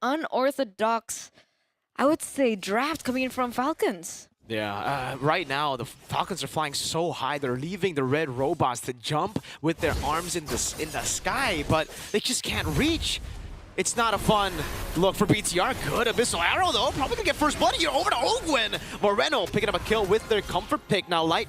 unorthodox, I would say, draft coming in from Falcons. Yeah, right now the Falcons are flying so high. They're leaving the red robots to jump with their arms in the sky, but they just can't reach. It's not a fun look for BTR. Good Abyssal Arrow though. Probably gonna get first blood here over to Ogwin. Moreno picking up a kill with their comfort pick. Now Light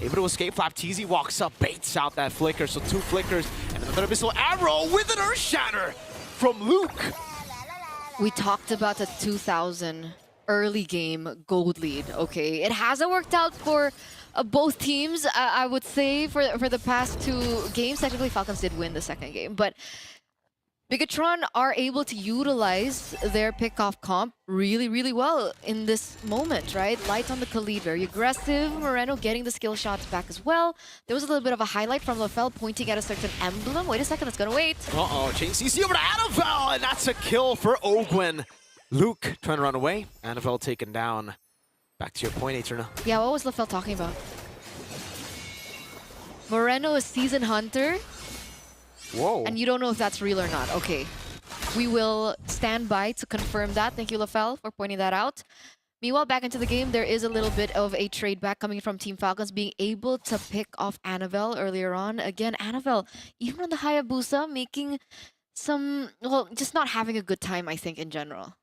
able to escape. FlapTZ walks up, baits out that flicker. So 2 flickers and another Abyssal Arrow with an Earth Shatter from Luke. We talked about the 2000 early game gold lead. Okay, it hasn't worked out for both teams. I would say for the past 2 games. Technically, Falcons did win the second game, but Bigetron are able to utilize their pickoff comp really, really well in this moment, right? Light on the Khalid, very aggressive. Moreno getting the skill shots back as well. There was a little bit of a highlight from Lafell pointing at a certain emblem. Wait a second, it's gonna wait. Uh-oh, chain CC over to Annabelle, and that's a kill for Ogwin. Luke trying to run away. Annabelle taken down. Back to your point, Eterna. Yeah, what was Lafell talking about? Moreno is Season Hunter. Whoa. And you don't know if that's real or not. Okay. We will stand by to confirm that. Thank you, Lafell, for pointing that out. Meanwhile, back into the game, there is a little bit of a trade back coming from Team Falcons, being able to pick off Annabelle earlier on. Again, Annabelle, even on the Hayabusa, making some, well, just not having a good time, I think, in general.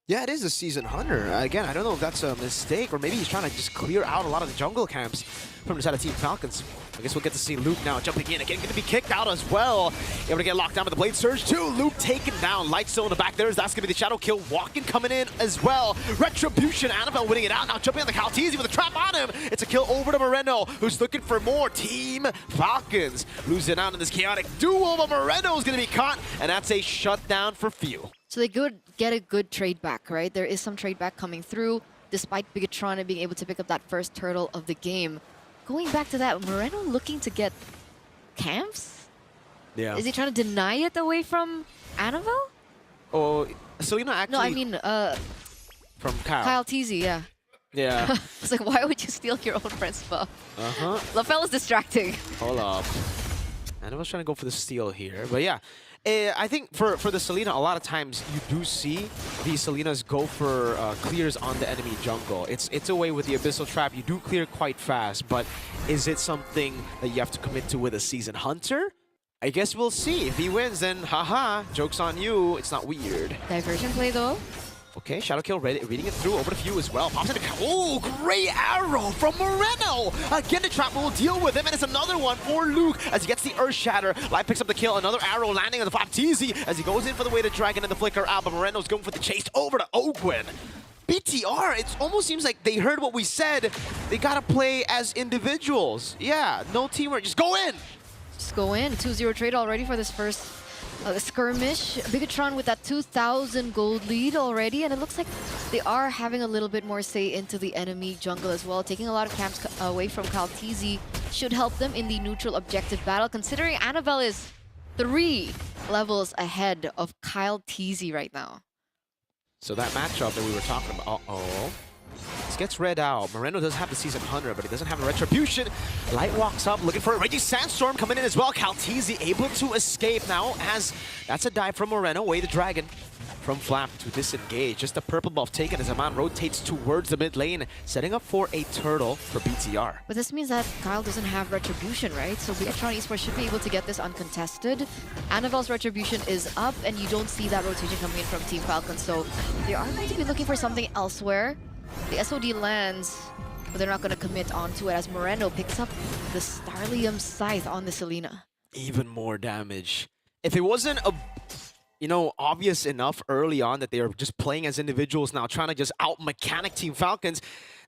Yeah, it is a Season Hunter. Again, I don't know if that's a mistake or maybe he's trying to just clear out a lot of the jungle camps from the side of Team Falcons. I guess we'll get to see Luke now jumping in again, going to be kicked out as well. Able to get locked down with the Blade Surge too. Luke taken down. Light still in the back there. That's going to be the Shadow Kill. Walking coming in as well. Retribution. Annabelle winning it out. Now jumping on the FlapTZ with a trap on him. It's a kill over to Moreno, who's looking for more. Team Falcons losing out in this chaotic duel, but Moreno's going to be caught, and that's a shutdown for few. So they could get a good trade back, right? There is some trade back coming through, despite Bigetron being able to pick up that first turtle of the game. Going back to that, Moreno looking to get camps? Yeah. Is he trying to deny it away from Annabelle? Oh, Selena actually... No, I mean, from Kyle. FlapTZ, yeah. Yeah. It's like, why would you steal your own friend's buff? Uh-huh. Lafell is distracting. Hold up. Annabelle's trying to go for the steal here, but yeah. I think for the Selena, a lot of times you do see the Selenas go for clears on the enemy jungle. It's a way with the Abyssal Trap. You do clear quite fast, but is it something that you have to commit to with a Season Hunter? I guess we'll see. If he wins, then haha, joke's on you. It's not weird. Diversion play though. Okay, Shadow Kill reading it through over to Few as well. Pops into oh, great arrow from Moreno. Again, the trap will deal with him, and it's another one for Luke as he gets the Earth Shatter. Light picks up the kill. Another arrow landing on the FlapTZ as he goes in for the Weighted Dragon and the Flicker out, but Moreno's going for the chase over to Ogwin. BTR, it almost seems like they heard what we said. They gotta play as individuals. Yeah, no teamwork. Just go in. Just go in. 2-0 trade already for this first skirmish. Bigetron with that 2,000 gold lead already, and it looks like they are having a little bit more say into the enemy jungle as well. Taking a lot of camps away from FlapTZ should help them in the neutral objective battle, considering Annabelle is 3 levels ahead of FlapTZ right now. So that matchup that we were talking about, uh-oh. This gets read out. Moreno does have the Season Hunter, but he doesn't have a Retribution. Light walks up, looking for a Raging Sandstorm coming in as well. FlapTZ able to escape now as that's a dive from Moreno. Weighted Dragon from Flap to disengage. Just a purple buff taken as Aman rotates towards the mid lane, setting up for a turtle for BTR. But this means that Kyle doesn't have Retribution, right? So Bigetron Esports should be able to get this uncontested. Annabelle's Retribution is up, and you don't see that rotation coming in from Team Falcons. So they are going to be looking for something elsewhere. The SOD lands, but they're not going to commit onto it as Moreno picks up the Starlium Scythe on the Selena. Even more damage. If it wasn't obvious enough early on that they are just playing as individuals now, trying to just out-mechanic Team Falcons,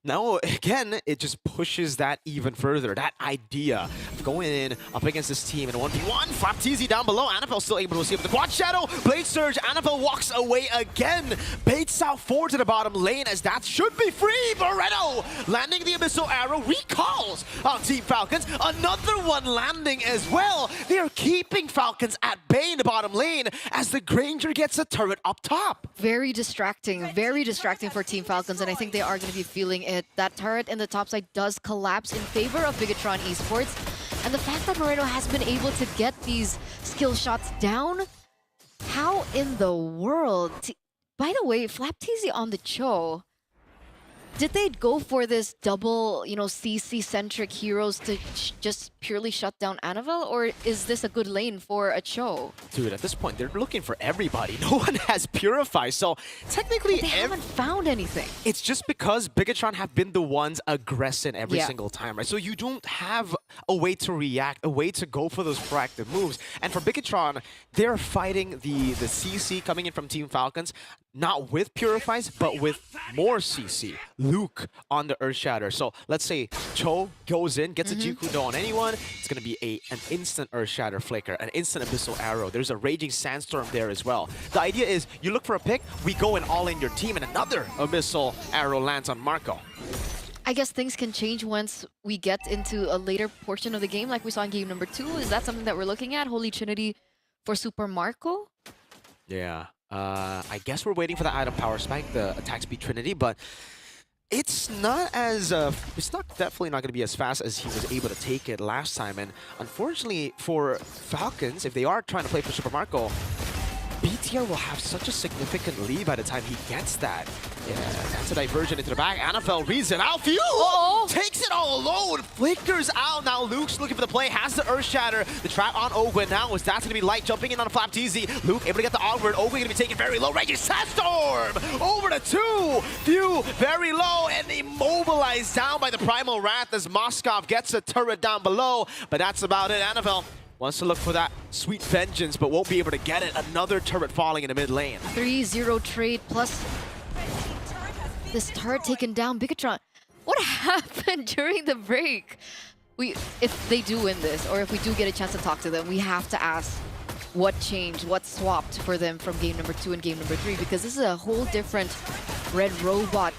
now, again, it just pushes that even further. That idea of going in up against this team in a 1v1. FlapTZ down below. Annabelle still able to escape with the Quad Shadow. Blade Surge. Annabelle walks away again. Baits out forward to the bottom lane as that should be free. Moreno landing the Abyssal Arrow. Recalls on Team Falcons. Another one landing as well. They are keeping Falcons at bay in the bottom lane as the Granger gets a turret up top. Very distracting for Team Falcons, and I think they are going to be feeling it. That turret in the top side does collapse in favor of Bigetron Esports, and the fact that Moreno has been able to get these skill shots down How in the world? By the way, Flapteasy on the Cho. Did they go for this double, CC-centric heroes to just purely shut down Annabelle? Or is this a good lane for a Cho? Dude, at this point, they're looking for everybody. No one has Purify, so technically... But they haven't found anything. It's just because Bigetron have been the ones aggressing every Yeah. single time, right? So you don't have a way to react, a way to go for those proactive moves. And for Bigetron, they're fighting the CC coming in from Team Falcons, not with Purifies, but with more CC. Luke on the Earthshatter. So let's say Cho goes in, gets a Jikudo on anyone, it's going to be an instant Earthshatter flicker, an instant Abyssal Arrow. There's a Raging Sandstorm there as well. The idea is you look for a pick, we go and all in your team, and another Abyssal Arrow lands on Marco. I guess things can change once we get into a later portion of the game, like we saw in game number 2. Is that something that we're looking at? Holy Trinity for Super Marco? Yeah. I guess we're waiting for the item power spike, the attack speed Trinity, but it's not as definitely not going to be as fast as he was able to take it last time. And unfortunately for Falcons, if they are trying to play for Super Marco, BTR will have such a significant lead by the time he gets that. Yeah, that's a diversion into the back. Annabelle reads it out. Takes it all alone. Flickers out. Now Luke's looking for the play. Has the Earthshatter. The trap on Ogwen. Now is that's going to be Light jumping in on a Flapteasy. Luke able to get the onward. Ogwen going to be taken very low. Raging Sandstorm over to 2. Few very low and immobilized down by the Primal Wrath as Moskov gets a turret down below. But that's about it. Annabelle wants to look for that sweet vengeance, but won't be able to get it. Another turret falling in the mid lane. 3-0 trade plus this turret taken down. Bigetron, what happened during the break? If they do win this, or if we do get a chance to talk to them, we have to ask what changed, what swapped for them from game number 2 and game number 3, because this is a whole different Red Robot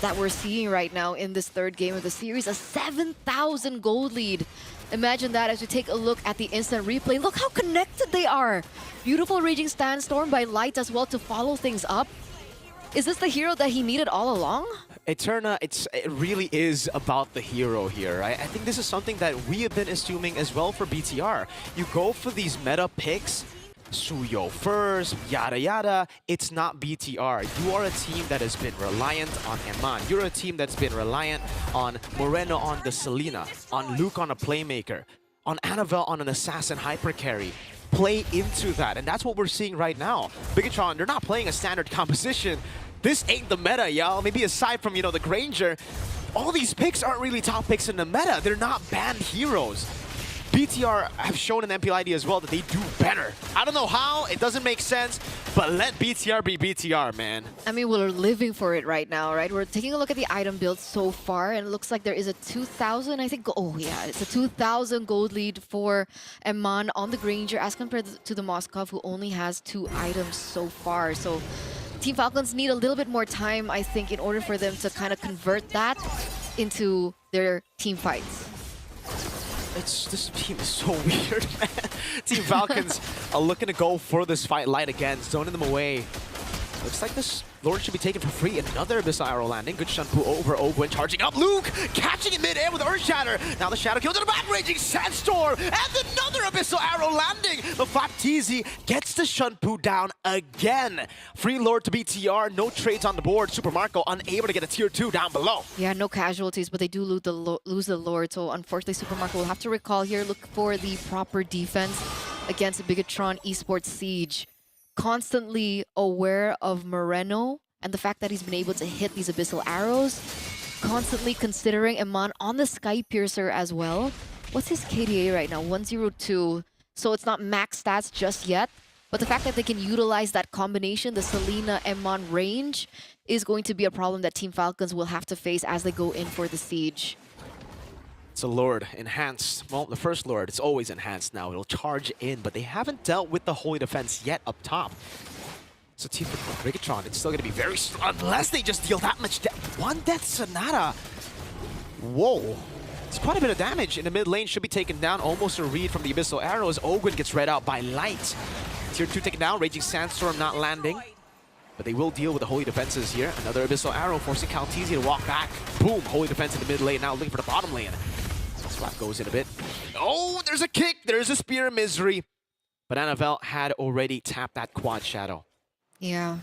that we're seeing right now in this third game of the series. A 7,000 gold lead. Imagine that as we take a look at the instant replay. Look how connected they are. Beautiful Raging Sandstorm by Light as well to follow things up. Is this the hero that he needed all along? Eterna, it really is about the hero here, right? I think this is something that we have been assuming as well for BTR. You go for these meta picks, Suyo first, yada yada. It's not BTR. You are a team that has been reliant on Eman. You're a team that's been reliant on Moreno on the Selena, on Luke on a playmaker, on Annabelle on an assassin hyper carry. Play into that, and that's what we're seeing right now. Bigetron, they're not playing a standard composition. This ain't the meta, y'all. Maybe aside from, the Granger, all these picks aren't really top picks in the meta. They're not banned heroes. BTR have shown in MPLID as well that they do better. I don't know how, it doesn't make sense, but let BTR be BTR, man. I mean, we're living for it right now, right? We're taking a look at the item build so far, and it looks like there is a 2,000, I think. Oh, yeah, it's a 2,000 gold lead for Eman on the Granger as compared to the Moskov, who only has 2 items so far. So Team Falcons need a little bit more time, I think, in order for them to kind of convert that into their team fights. This team is so weird, man. Team Falcons are looking to go for this fight Light again, zoning them away. Looks like this Lord should be taken for free. Another Abyssal Arrow landing. Good Shunpu over Ogwen, charging up. Luke catching in mid-air with Earthshatter. Now the Shadow Kill to the back, Raging Sandstorm, and another Abyssal Arrow landing. The Flapteasy gets the Shunpu down again. Free Lord to BTR, no trades on the board. Super Marco unable to get a tier 2 down below. Yeah, no casualties, but they do lose the Lord. So unfortunately, Super Marco will have to recall here. Look for the proper defense against Bigetron Esports Siege. Constantly aware of Moreno and the fact that he's been able to hit these Abyssal Arrows. Constantly considering Eman on the Sky Piercer as well. What's his KDA right now? 102. So it's not max stats just yet. But the fact that they can utilize that combination, the Selena-Eman range, is going to be a problem that Team Falcons will have to face as they go in for the Siege. It's a Lord enhanced. Well, the first Lord, it's always enhanced now. It'll charge in, but they haven't dealt with the Holy Defense yet up top. So Team Bigetron, it's still going to be very strong unless they just deal that much one Death Sonata. Whoa. It's quite a bit of damage in the mid lane. Should be taken down. Almost a read from the Abyssal Arrows. Ogwen gets read out by Light. Tier 2 taken down. Raging Sandstorm not landing. But they will deal with the Holy Defenses here. Another Abyssal Arrow forcing Caltesia to walk back. Boom. Holy Defense in the mid lane. Now looking for the bottom lane. Slap goes in a bit. Oh, there's a kick. There's a Spear of Misery. But NFL had already tapped that quad shadow. Yeah.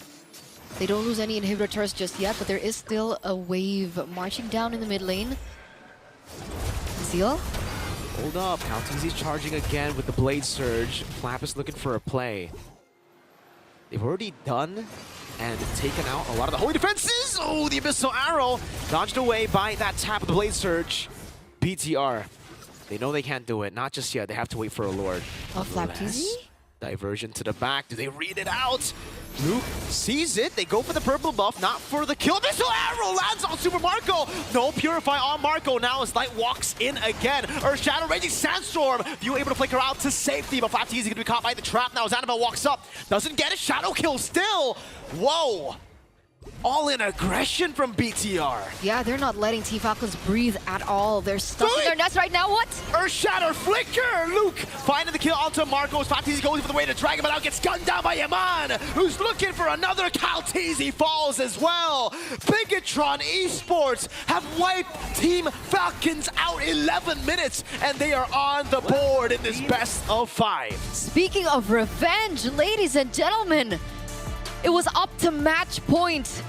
They don't lose any inhibitor turrets just yet, but there is still a wave marching down in the mid lane. Zeal? Hold up, Calteezy's charging again with the Blade Surge. Flap is looking for a play. They've already done and taken out a lot of the holy defenses. Oh, the Abyssal Arrow dodged away by that tap of the Blade Surge. BTR, they know they can't do it. Not just yet. They have to wait for a Lord. Oh, Flapteezy? Diversion to the back. Do they read it out? Luke sees it. They go for the purple buff, not for the kill. Abyssal Arrow lands on Super Marco. No Purify on Marco now as Light walks in again. Earth Shadow, Raging Sandstorm. View able to flicker out to safety, but Flapteezy going to be caught by the trap now as Annabelle walks up. Doesn't get a shadow kill still. Whoa. All in aggression from BTR. Yeah, they're not letting Team Falcons breathe at all. They're stuck in their nets right now. What? Earth Shatter Flicker! Luke finding the kill onto Marcos. Flapteezy goes for the way to drag him, but out gets gunned down by Yaman, who's looking for another. Calteezy falls as well. Bigetron Esports have wiped Team Falcons out 11 minutes, and they are on the board in this best of 5. Speaking of revenge, ladies and gentlemen, it was up to match point.